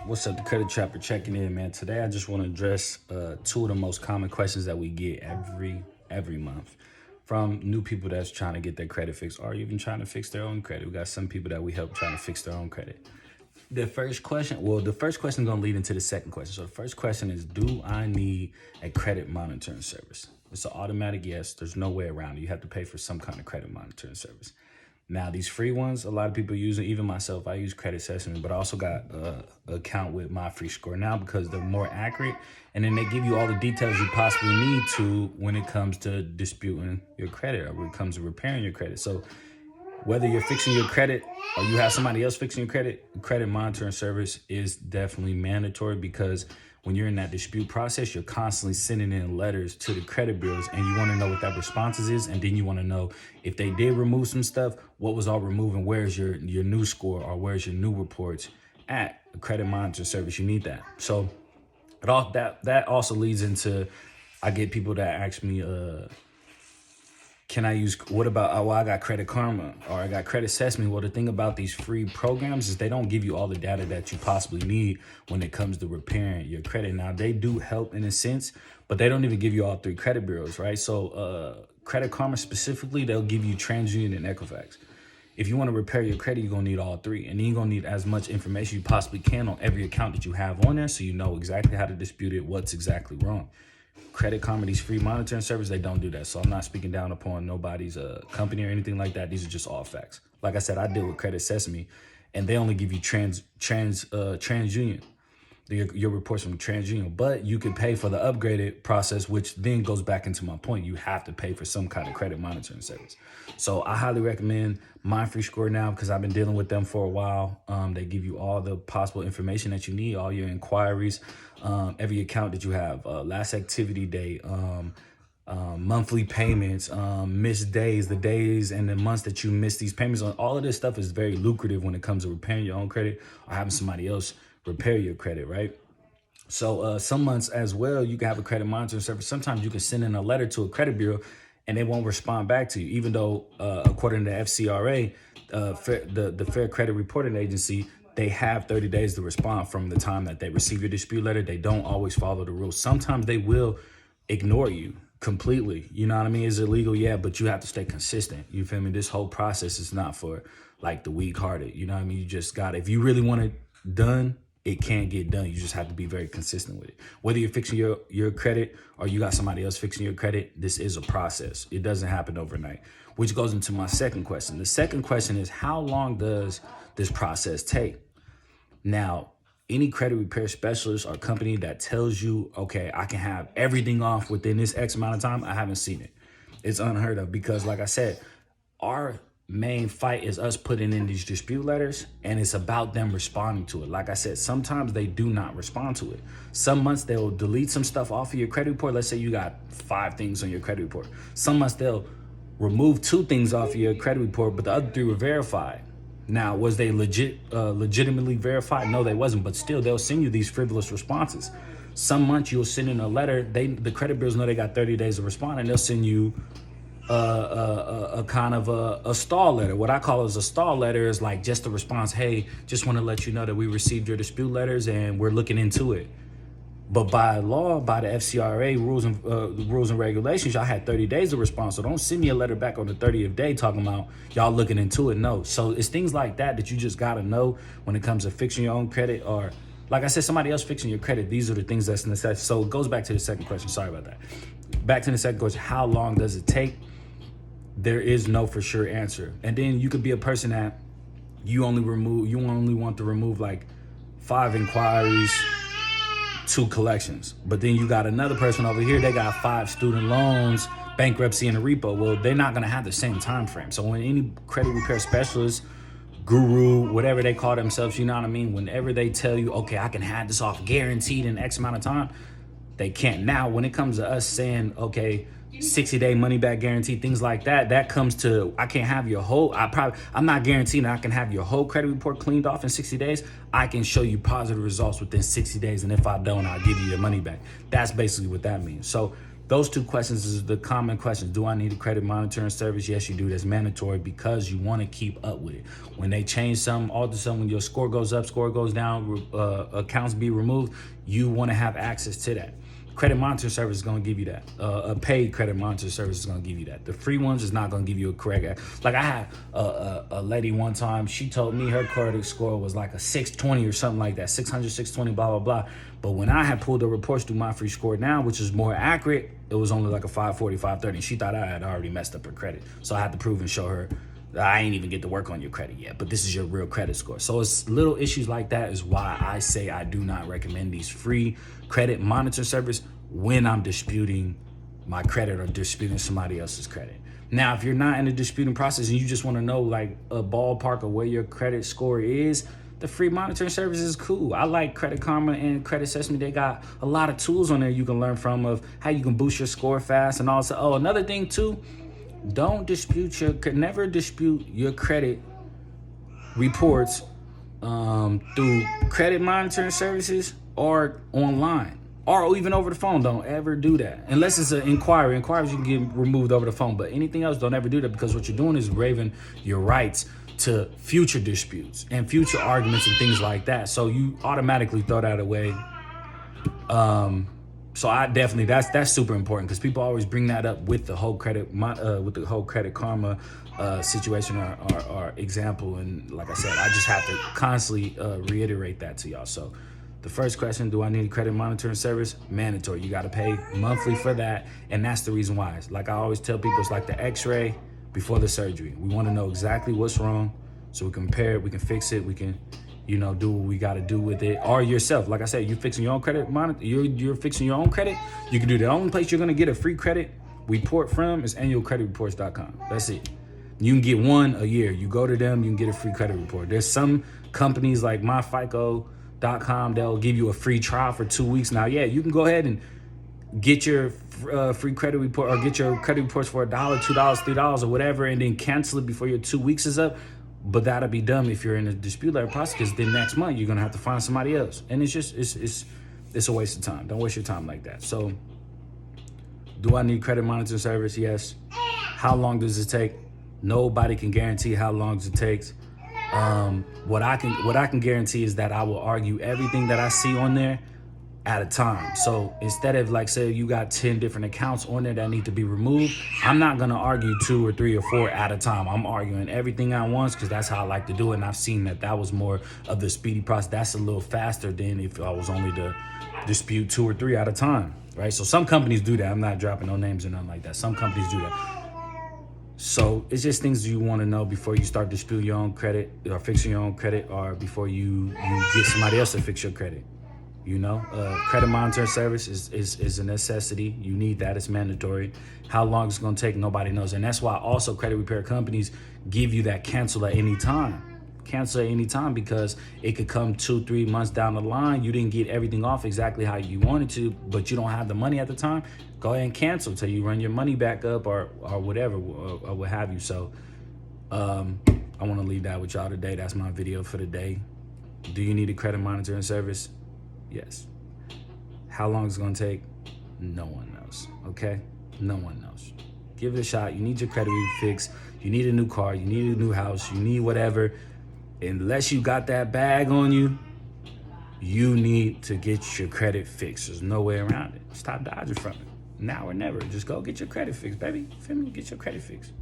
What's up, the Credit Trapper checking in, man. Today I just want to address two of the most common questions that we get every month from new people that's trying to get their credit fixed or even trying to fix their own credit. We got some people that we help trying to fix their own credit. The first question is going to lead into the second question. So the first question is, do I need a credit monitoring service? It's an automatic yes. There's no way around it. You have to pay for some kind of credit monitoring service. Now, these free ones, a lot of people use it, even myself. I use Credit Sesame, but I also got an account with My Free Score now because they're more accurate. And then they give you all the details you possibly need to when it comes to disputing your credit or when it comes to repairing your credit. So whether you're fixing your credit or you have somebody else fixing your credit monitoring service is definitely mandatory, because when you're in that dispute process, you're constantly sending in letters to the credit bureaus and you want to know what that response is. And then you want to know if they did remove some stuff, what was all removed, and where's your new score or where's your new reports at a credit monitoring service. You need that. So that also leads into, I get people that ask me, can I use, what about, well, I got Credit Karma or I got Credit Sesame. Well, the thing about these free programs is they don't give you all the data that you possibly need when it comes to repairing your credit. Now, they do help in a sense, but they don't even give you all three credit bureaus, right? So Credit Karma specifically, they'll give you TransUnion and Equifax. If you want to repair your credit, you're going to need all three. And then you're going to need as much information you possibly can on every account that you have on there, so you know exactly how to dispute it, what's exactly wrong. Credit Karma, these free monitoring service, they don't do that. So I'm not speaking down upon nobody's company or anything like that. These are just all facts. Like I said, I deal with Credit Sesame, and they only give you TransUnion, your reports from TransUnion. But you can pay for the upgraded process, which then goes back into my point. You have to pay for some kind of credit monitoring service. So I highly recommend My Free Score now, because I've been dealing with them for a while. They give you all the possible information that you need, all your inquiries, every account that you have, last activity date, monthly payments, missed days, the days and the months that you missed these payments on. All of this stuff is very lucrative when it comes to repairing your own credit or having somebody else repair your credit, right? So some months as well, you can have a credit monitoring service. Sometimes you can send in a letter to a credit bureau and they won't respond back to you, even though according to FCRA, the Fair Credit Reporting Agency, they have 30 days to respond from the time that they receive your dispute letter. They don't always follow the rules. Sometimes they will ignore you completely. You know what I mean? Is it illegal? Yeah, but you have to stay consistent. You feel me? This whole process is not for like the weak-hearted. You know what I mean? You just got to, if you really want it done, it can't get done. You just have to be very consistent with it. Whether you're fixing your credit or you got somebody else fixing your credit, this is a process. It doesn't happen overnight, which goes into my second question. The second question is, how long does this process take? Now, any credit repair specialist or company that tells you, okay, I can have everything off within this X amount of time, I haven't seen it. It's unheard of, because like I said, our main fight is us putting in these dispute letters, and it's about them responding to it. Like I said, sometimes they do not respond to it. Some months they'll delete some stuff off of your credit report. Let's say you got 5 things on your credit report. Some months they'll remove 2 things off of your credit report, but the other 3 were verified. Now, was they legitimately verified? No, they wasn't, but still they'll send you these frivolous responses. Some months you'll send in a letter, the credit bureaus know they got 30 days to respond, and they'll send you a kind of a stall letter. What I call as a stall letter is like just a response. Hey, just want to let you know that we received your dispute letters and we're looking into it. But by law, by the FCRA rules and regulations, y'all had 30 days to respond. So don't send me a letter back on the 30th day talking about y'all looking into it. No. So it's things like that you just got to know when it comes to fixing your own credit, or like I said, somebody else fixing your credit. These are the things that's necessary. So it goes back to the second question. Sorry about that. Back to the second question. How long does it take? There is no for sure answer. And then you could be a person that you only want to remove like 5 inquiries, 2 collections. But then you got another person over here, they got 5 student loans, bankruptcy, and a repo. Well, they're not going to have the same time frame. So when any credit repair specialist, guru, whatever they call themselves, you know what I mean? Whenever they tell you, okay, I can have this off guaranteed in X amount of time, they can't. Now, when it comes to us saying, okay, 60-day money back guarantee, things like that comes to, I can't have your whole, I'm not guaranteeing I can have your whole credit report cleaned off in 60 days. I can show you positive results within 60 days. And if I don't, I'll give you your money back. That's basically what that means. So those two questions is the common questions. Do I need a credit monitoring service? Yes, you do. That's mandatory because you want to keep up with it. When they change something, all of a sudden when your score goes up, score goes down, accounts be removed, you want to have access to that. Credit monitoring service is going to give you that. A paid credit monitoring service is going to give you that. The free ones is not going to give you a correct. Like I had a lady one time, she told me her credit score was like a 620 or something like that, 600, 620, blah, blah, blah. But when I had pulled the reports through My Free Score Now, which is more accurate, it was only like a 540, 530. She thought I had already messed up her credit. So I had to prove and show her that I ain't even get to work on your credit yet, but this is your real credit score. So it's little issues like that is why I say I do not recommend these free credit monitoring service when I'm disputing my credit or disputing somebody else's credit. Now, if you're not in the disputing process and you just want to know like a ballpark of where your credit score is, the free monitoring service is cool. I like Credit Karma and Credit Sesame. They got a lot of tools on there you can learn from of how you can boost your score fast and also. Oh, another thing too, never dispute your credit reports through credit monitoring services or online. Or even over the phone. Don't ever do that. Unless it's an inquiry. Inquiries you can get removed over the phone. But anything else, don't ever do that, because what you're doing is waiving your rights to future disputes and future arguments and things like that. So you automatically throw that away. So I definitely, that's super important, because people always bring that up with the whole Credit Karma situation or example. And like I said, I just have to constantly reiterate that to y'all. So the first question, do I need a credit monitoring service? Mandatory. You got to pay monthly for that. And that's the reason why. It's like I always tell people, it's like the x-ray before the surgery. We want to know exactly what's wrong so we can compare it, we can fix it, we can, do what we got to do with it. Or yourself. Like I said, you're fixing your own credit monitor. You're fixing your own credit. You can do that. The only place you're going to get a free credit report from is annualcreditreports.com. That's it. You can get one a year. You go to them, you can get a free credit report. There's some companies like myfico.com, they'll give you a free trial for 2 weeks. Now, yeah, you can go ahead and get your free credit report or get your credit reports for $1, $2, $3 or whatever, and then cancel it before your 2 weeks is up. But that'll be dumb if you're in a dispute like process, because then next month you're gonna have to find somebody else, and it's just it's a waste of time. Don't waste your time like that. So, do I need credit monitoring service? Yes. How long does it take? Nobody can guarantee how long it takes. What I can guarantee is that I will argue everything that I see on there at a time. So instead of like, say you got 10 different accounts on there that need to be removed, I'm not going to argue 2 or 3 or 4 at a time. I'm arguing everything at once, because that's how I like to do it. And I've seen that was more of the speedy process. That's a little faster than if I was only to dispute 2 or 3 at a time, right? So some companies do that. I'm not dropping no names or nothing like that. Some companies do that. So it's just things you want to know before you start disputing your own credit or fixing your own credit, or before you get somebody else to fix your credit. Credit monitoring service is a necessity. You need that. It's mandatory. How long it's going to take, nobody knows. And that's why also credit repair companies give you that cancel at any time. Cancel at any time, because it could come 2-3 months down the line. You didn't get everything off exactly how you wanted to, but you don't have the money at the time. Go ahead and cancel till you run your money back up or whatever, or what have you. So I want to leave that with y'all today. That's my video for the day. Do you need a credit monitoring service? Yes. How long it's going to take? No one knows. Okay? No one knows. Give it a shot. You need your credit fixed. You need a new car. You need a new house. You need whatever. Unless you got that bag on you, you need to get your credit fixed. There's no way around it. Stop dodging from it. Now or never. Just go get your credit fixed, baby. Feel me? Get your credit fixed.